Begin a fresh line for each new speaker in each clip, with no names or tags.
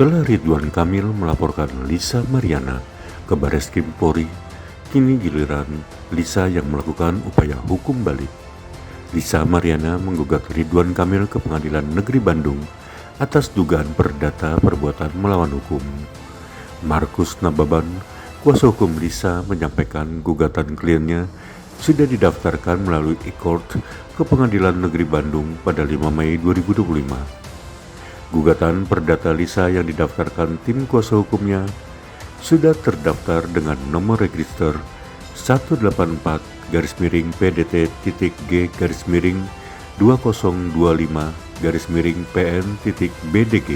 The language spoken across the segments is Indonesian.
Setelah Ridwan Kamil melaporkan Lisa Mariana ke Bareskrim Polri, kini giliran Lisa yang melakukan upaya hukum balik. Lisa Mariana menggugat Ridwan Kamil ke Pengadilan Negeri Bandung atas dugaan perdata perbuatan melawan hukum. Markus Nababan, kuasa hukum Lisa, menyampaikan gugatan kliennya sudah didaftarkan melalui e-court ke Pengadilan Negeri Bandung pada 5 Mei 2025. Gugatan perdata Lisa yang didaftarkan tim kuasa hukumnya sudah terdaftar dengan nomor register 184-PDT-G-2025-PN.BDG.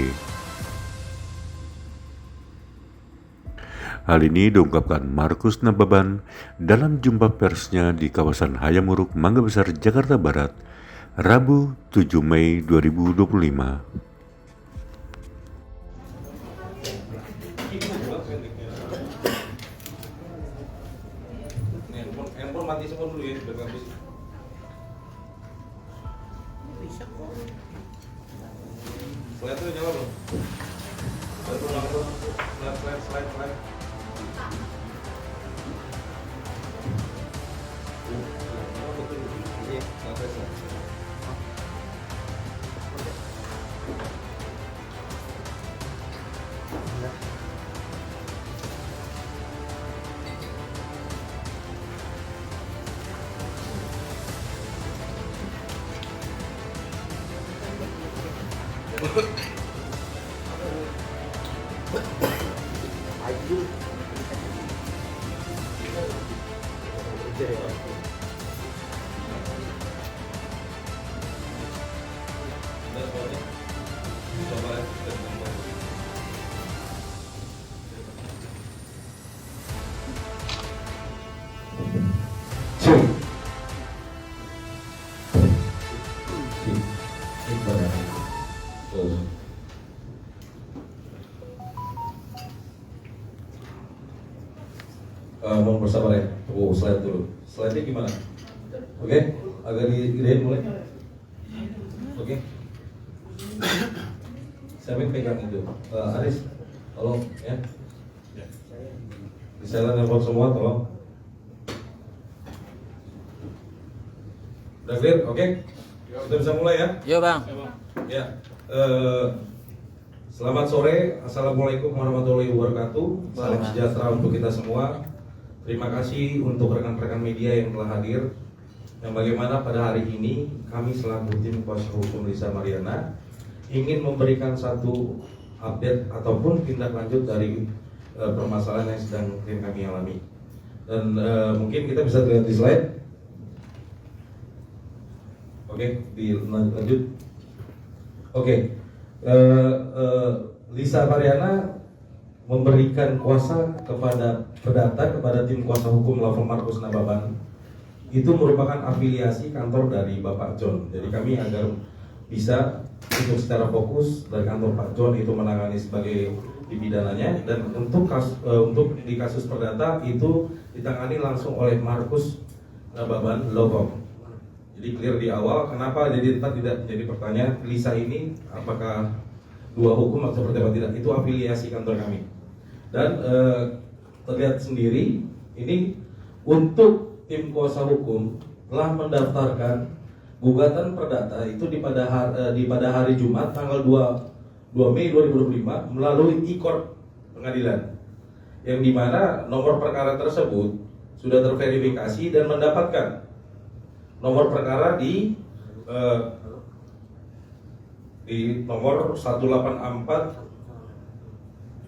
Hal ini diungkapkan Markus Nababan dalam jumpa persnya di kawasan Hayamuruk, Mangga Besar, Jakarta Barat, Rabu 7 Mei 2025.
Handphone mati semua dulu ya, biar habis. Slide tuh nyala belum? Slide. Mohon bersabar ya. Slide dulu. Slide-nya gimana? Oke, agak digedein mulai. Oke. Siapa yang pegang itu? Aris, tolong ya. Bisa nelfon semua, tolong. Udah clear? Oke? Kita bisa mulai ya?
Yo bang.
Ya. Selamat sore. Assalamualaikum warahmatullahi wabarakatuh. Salam sejahtera untuk kita semua. Terima kasih untuk rekan-rekan media yang telah hadir. Yang bagaimana pada hari ini kami selaku tim kuasa hukum Lisa Mariana ingin memberikan satu update ataupun tindak lanjut dari permasalahan yang sedang tim kami alami. Dan mungkin kita bisa lihat di slide. Oke, dilanjut. Oke, Lisa Mariana memberikan kuasa kepada perdata kepada tim kuasa hukum law firm Markus Nababan. Itu merupakan afiliasi kantor dari Bapak John. Jadi kami agar bisa untuk secara fokus dari kantor Pak John itu menangani sebagai pidananya, dan untuk di kasus perdata itu ditangani langsung oleh Markus Nababan law firm. Jadi clear di awal. Kenapa jadi tidak menjadi pertanyaan Lisa ini apakah dua hukum atau seperti apa, tidak, itu afiliasi kantor kami. Dan terlihat sendiri ini untuk tim kuasa hukum telah mendaftarkan gugatan perdata itu pada hari Jumat tanggal 2 Mei 2025 melalui e-court pengadilan, yang dimana nomor perkara tersebut sudah terverifikasi dan mendapatkan nomor perkara di nomor 184.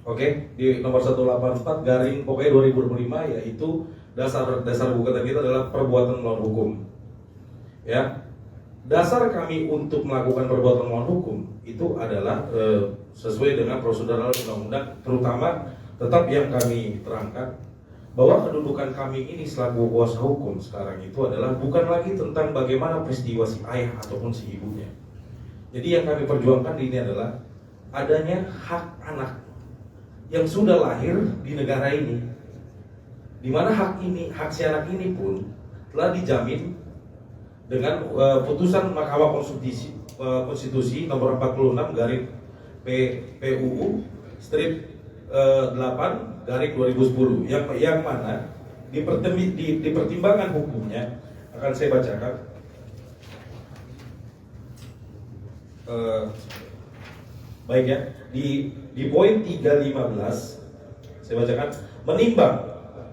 Oke, di nomor 184 garing pokoknya 2025, yaitu dasar gugatan kita adalah perbuatan melawan hukum. Ya, dasar kami untuk melakukan perbuatan melawan hukum itu adalah sesuai dengan prosedural undang-undang, terutama tetap yang kami terangkan bahwa kedudukan kami ini selaku kuasa hukum sekarang itu adalah bukan lagi tentang bagaimana peristiwa si ayah ataupun si ibunya. Jadi yang kami perjuangkan ini adalah adanya hak anak yang sudah lahir di negara ini, di mana hak si anak ini pun telah dijamin dengan putusan Mahkamah Konstitusi nomor 46 garing PUU strip 8 garing 2010 yang mana di pertimbangan hukumnya akan saya bacakan. Baik ya, di poin 315 saya bacakan, menimbang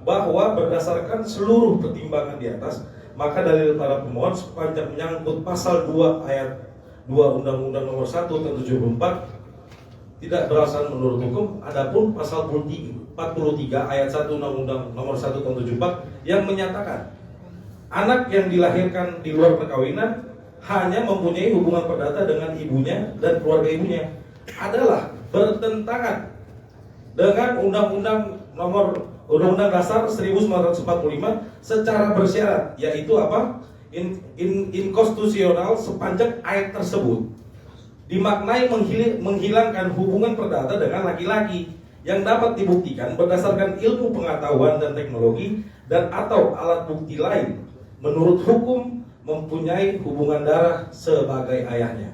bahwa berdasarkan seluruh pertimbangan di atas, maka dalil para pemohon sepanjang menyangkut pasal 2 ayat 2 Undang-Undang Nomor 1 Tahun 74 tidak beralasan menurut hukum. Adapun pasal 43 ayat 1 Undang-Undang Nomor 1 Tahun 74 yang menyatakan anak yang dilahirkan di luar perkawinan hanya mempunyai hubungan perdata dengan ibunya dan keluarga ibunya adalah bertentangan dengan Undang-Undang Dasar 1945 secara bersyarat, yaitu apa? Inkonstitusional sepanjang ayat tersebut dimaknai menghilangkan hubungan perdata dengan laki-laki yang dapat dibuktikan berdasarkan ilmu pengetahuan dan teknologi dan atau alat bukti lain menurut hukum mempunyai hubungan darah sebagai ayahnya.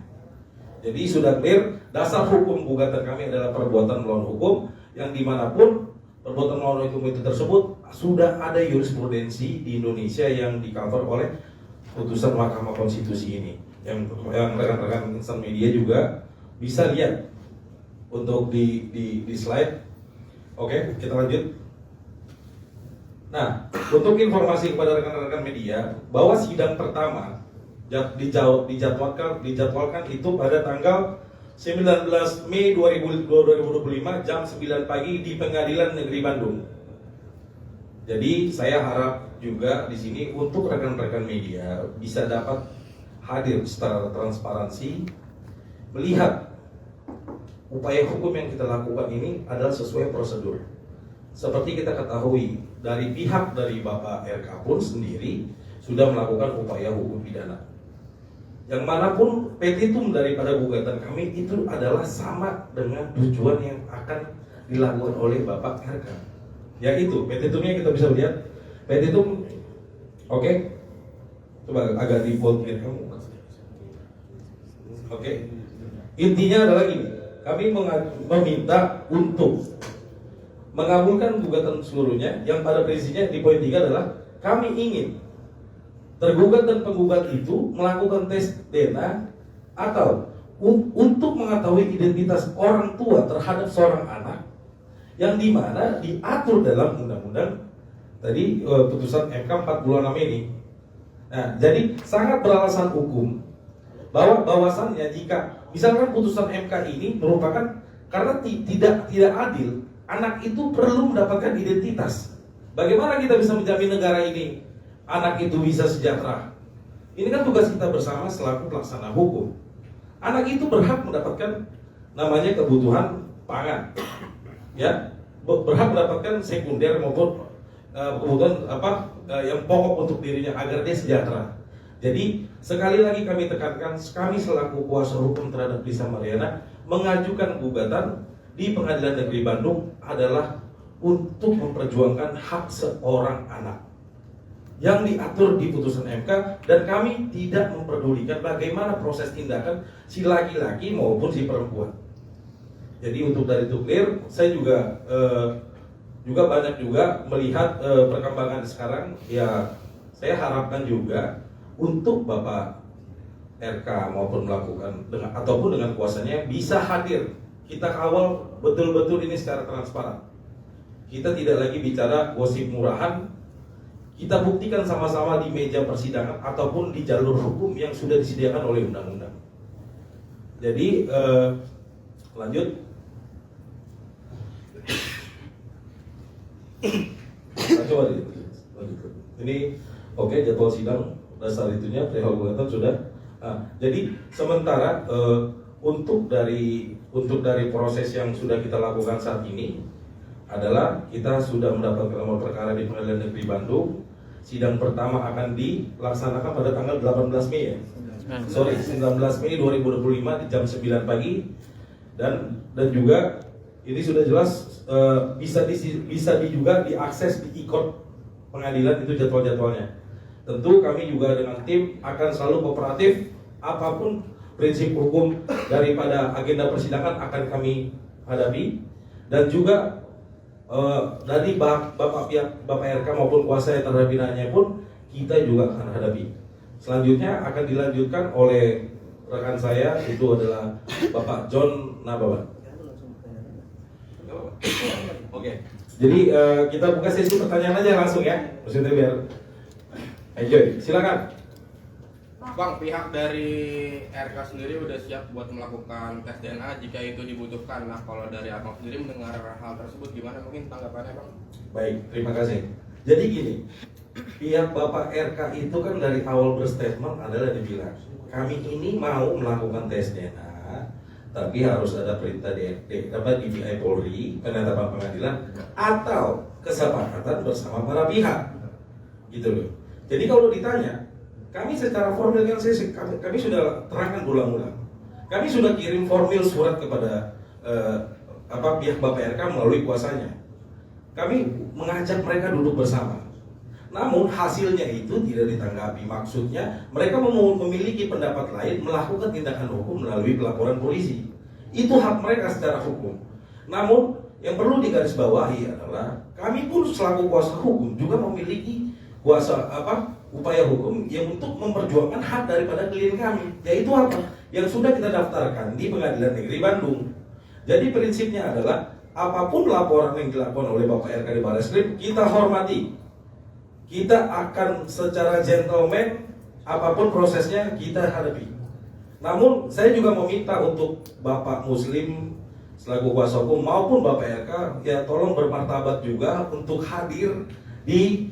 Jadi sudah clear, dasar hukum gugatan kami adalah perbuatan melawan hukum, yang dimanapun perbuatan melawan hukum itu tersebut sudah ada jurisprudensi di Indonesia yang di-cover oleh putusan Mahkamah Konstitusi ini. Yang rekan-rekan insan media juga bisa lihat untuk di slide. Oke, kita lanjut. Nah, untuk informasi kepada rekan-rekan media bahwa sidang pertama dijadwalkan itu pada tanggal 19 Mei 2025 jam 9 pagi di Pengadilan Negeri Bandung. Jadi saya harap juga di sini untuk rekan-rekan media bisa dapat hadir secara transparansi, melihat upaya hukum yang kita lakukan ini adalah sesuai prosedur. Seperti kita ketahui dari pihak dari Bapak RK pun sendiri sudah melakukan upaya hukum pidana. Yang manapun petitum daripada gugatan kami itu adalah sama dengan tujuan yang akan dilakukan oleh Bapak RK. Yaitu petitumnya kita bisa lihat. Petitum, oke. Coba agak di bold biar kamu. Oke. Intinya adalah ini, kami meminta untuk mengabulkan gugatan seluruhnya, yang pada prinsipnya di poin 3 adalah kami ingin tergugat dan penggugat itu melakukan tes DNA atau untuk mengetahui identitas orang tua terhadap seorang anak yang dimana diatur dalam undang-undang tadi putusan MK 46 ini. Nah, jadi sangat beralasan hukum bahwa bahwasannya jika misalkan putusan MK ini merupakan karena tidak adil, anak itu perlu mendapatkan identitas. Bagaimana kita bisa menjamin negara ini anak itu bisa sejahtera? Ini kan tugas kita bersama selaku pelaksana hukum. Anak itu berhak mendapatkan namanya kebutuhan pangan, ya, berhak mendapatkan sekunder maupun kebutuhan yang pokok untuk dirinya agar dia sejahtera. Jadi sekali lagi kami tekankan, kami selaku kuasa hukum terhadap Lisa Mariana mengajukan gugatan di Pengadilan Negeri Bandung adalah untuk memperjuangkan hak seorang anak yang diatur di putusan MK, dan kami tidak memperdulikan bagaimana proses tindakan si laki-laki maupun si perempuan. Jadi untuk dari itu clear, saya juga banyak juga melihat perkembangan sekarang. Ya, saya harapkan juga untuk Bapak RK maupun melakukan ataupun dengan kuasanya bisa hadir. Kita kawal betul-betul ini secara transparan. Kita tidak lagi bicara gosip murahan. Kita buktikan sama-sama di meja persidangan ataupun di jalur hukum yang sudah disediakan oleh undang-undang. Jadi lanjut. Nah, coba lanjut. Ini oke, jadwal sidang dasar itunya perihal gugatan sudah. Nah, jadi sementara untuk dari proses yang sudah kita lakukan saat ini adalah kita sudah mendapatkan nomor perkara di Pengadilan Negeri Bandung. Sidang pertama akan dilaksanakan pada tanggal 18 Mei ya. 19 Mei 2025 di jam 9 pagi, dan juga ini sudah jelas bisa juga diakses di e-court pengadilan itu jadwal-jadwalnya. Tentu kami juga dengan tim akan selalu kooperatif, apapun prinsip hukum daripada agenda persidangan akan kami hadapi. Dan juga dari Bapak RK maupun kuasa yang terhadap binaannya pun kita juga akan hadapi. Selanjutnya akan dilanjutkan oleh rekan saya, itu adalah Bapak John Nababan. Oke. Jadi kita buka sesi pertanyaan aja langsung ya, maksudnya biar enjoy. Silakan.
Bang, pihak dari RK sendiri udah siap buat melakukan tes DNA jika itu dibutuhkan. Nah, kalau dari Abang sendiri mendengar hal tersebut gimana, mungkin tanggapannya Bang?
Baik, terima kasih. Jadi gini, pihak Bapak RK itu kan dari awal berstatement adalah dibilang kami ini mau melakukan tes DNA, tapi harus ada perintah DPI Polri, penetapan pengadilan, atau kesepakatan bersama para pihak, gitu loh. Jadi kalau ditanya, kami secara formal kan kami sudah terangkan berulang-ulang. Kami sudah kirim formal surat kepada pihak Bapak RK melalui kuasanya. Kami mengajak mereka duduk bersama. Namun hasilnya itu tidak ditanggapi. Maksudnya mereka memiliki pendapat lain, melakukan tindakan hukum melalui pelaporan polisi. Itu hak mereka secara hukum. Namun yang perlu digarisbawahi adalah kami pun selaku kuasa hukum juga memiliki upaya hukum yang untuk memperjuangkan hak daripada klien kami, yaitu apa? Yang sudah kita daftarkan di Pengadilan Negeri Bandung. Jadi prinsipnya adalah apapun laporan yang dilakukan oleh Bapak RK di Barreskrim, kita hormati. Kita akan secara gentleman, apapun prosesnya kita hadapi. Namun saya juga meminta untuk Bapak Muslim selaku kuasa hukum maupun Bapak RK, ya tolong bermartabat juga untuk hadir di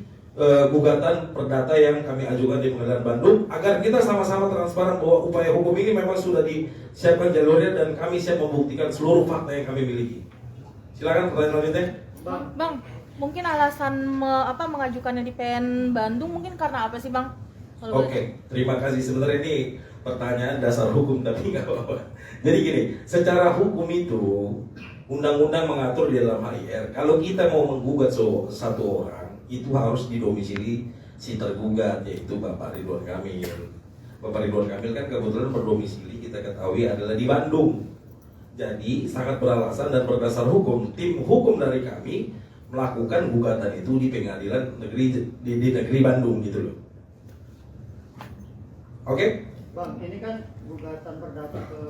gugatan perdata yang kami ajukan di Pengadilan Bandung, agar kita sama-sama transparan bahwa upaya hukum ini memang sudah disiapkan jalurnya dan kami siap membuktikan seluruh fakta yang kami miliki. Silakan pertanyaan selanjutnya.
Bang, mungkin alasan mengajukannya di PN Bandung mungkin karena apa sih Bang?
Oke, terima kasih. Sebenarnya ini pertanyaan dasar hukum tapi nggak apa-apa. Jadi gini, secara hukum itu undang-undang mengatur di dalam HIR, kalau kita mau menggugat satu orang itu harus didomisili si tergugat, yaitu Bapak Ridwan Kamil. Bapak Ridwan Kamil kan kebetulan berdomisili kita ketahui adalah di Bandung. Jadi sangat beralasan dan berdasar hukum, tim hukum dari kami melakukan gugatan itu di pengadilan negeri di negeri Bandung gitu loh. Oke?
Bang, ini kan gugatan perdata ke